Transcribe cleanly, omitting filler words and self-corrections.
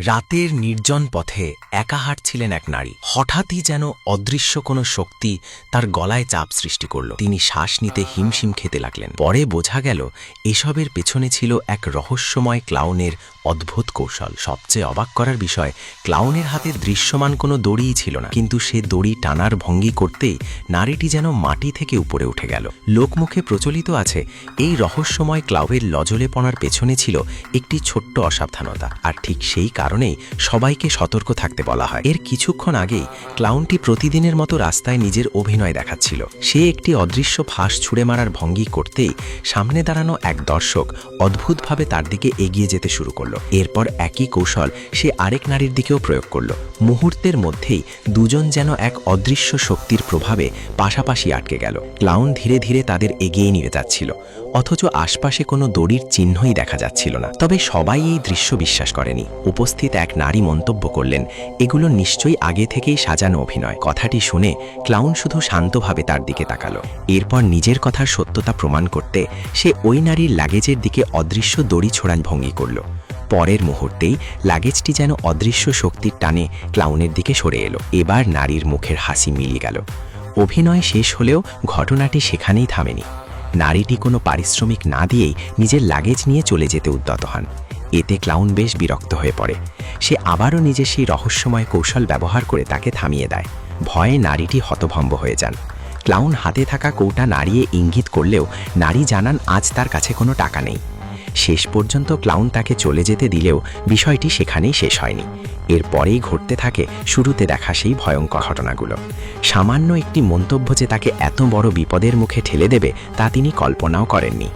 রাতের নির্জন পথে একা হাঁটছিলেন এক নারী। হঠাৎই যেন অদৃশ্য কোনো শক্তি তার গলায় চাপ সৃষ্টি করল। তিনি শ্বাস নিতে হিমশিম খেতে লাগলেন। পরে বোঝা গেল এসবের পেছনে ছিল এক রহস্যময় ক্লাউনের অদ্ভুত কৌশল। সবচেয়ে অবাক করার বিষয়, ক্লাউনের হাতে দৃশ্যমান কোনো দড়িই ছিল না, কিন্তু সে দড়ি টানার ভঙ্গি করতেই নারীটি যেন মাটি থেকে উপরে উঠে গেল। লোকমুখে প্রচলিত আছে এই রহস্যময় ক্লাউনের লজলেপনার পেছনে ছিল একটি ছোট্ট অসাবধানতা, আর ঠিক সেই কারণেই সবাইকে সতর্ক থাকতে বলা হয়। এর কিছুক্ষণ আগেই ক্লাউনটি প্রতিদিনের মতো রাস্তায় নিজের অভিনয় দেখাচ্ছিল। সে একটি অদৃশ্য ফাঁস ছুঁড়ে মারার ভঙ্গি করতেই সামনে দাঁড়ানো এক দর্শক অদ্ভুতভাবে তার দিকে এগিয়ে যেতে শুরু করল। এরপর একই কৌশল সে আরেক নারীর দিকেও প্রয়োগ করল। মুহূর্তের মধ্যেই দুজন যেন এক অদৃশ্য শক্তির প্রভাবে পাশাপাশি আটকে গেল। ক্লাউন ধীরে ধীরে তাদের এগিয়ে নিয়ে যাচ্ছিল, অথচ আশপাশে কোনো দড়ির চিহ্নই দেখা যাচ্ছিল না। তবে সবাই এই দৃশ্য বিশ্বাস করেনি। উপস্থিত এক নারী মন্তব্য করলেন, এগুলো নিশ্চয়ই আগে থেকেই সাজানো অভিনয়। কথাটি শুনে ক্লাউন শুধু শান্তভাবে তার দিকে তাকালো। এরপর নিজের কথার সত্যতা প্রমাণ করতে সে ওই নারীর লাগেজের দিকে অদৃশ্য দড়ি ছোড়ান ভঙ্গি করল। পরের মুহূর্তেই লাগেজটি যেন অদৃশ্য শক্তির টানে ক্লাউনের দিকে সরে এলো। এবার নারীর মুখের হাসি মিলিয়ে গেল। অভিনয় শেষ হলেও ঘটনাটি সেখানেই থামেনি। নারীটি কোনো পারিশ্রমিক না দিয়েই নিজের লাগেজ নিয়ে চলে যেতে উদ্যত হন। এতে ক্লাউন বেশ বিরক্ত হয়ে পড়ে। সে আবারও নিজের সেই রহস্যময় কৌশল ব্যবহার করে তাকে থামিয়ে দেয়। ভয়ে নারীটি হতভম্ব হয়ে যান। ক্লাউন হাতে থাকা কৌটা নাড়িয়ে ইঙ্গিত করলেও নারী জানান আজ তার কাছে কোনো টাকা নেই। শেষ পর্যন্ত ক্লাউন তাকে চলে যেতে দিলেও বিষয়টি সেখানেই শেষ হয়নি। এরপরেই ঘটতে থাকে শুরুতে দেখা সেই ভয়ঙ্কর ঘটনাগুলো। সামান্য একটি মন্তব্য যে তাকে এত বড় বিপদের মুখে ঠেলে দেবে তা তিনি কল্পনাও করেননি।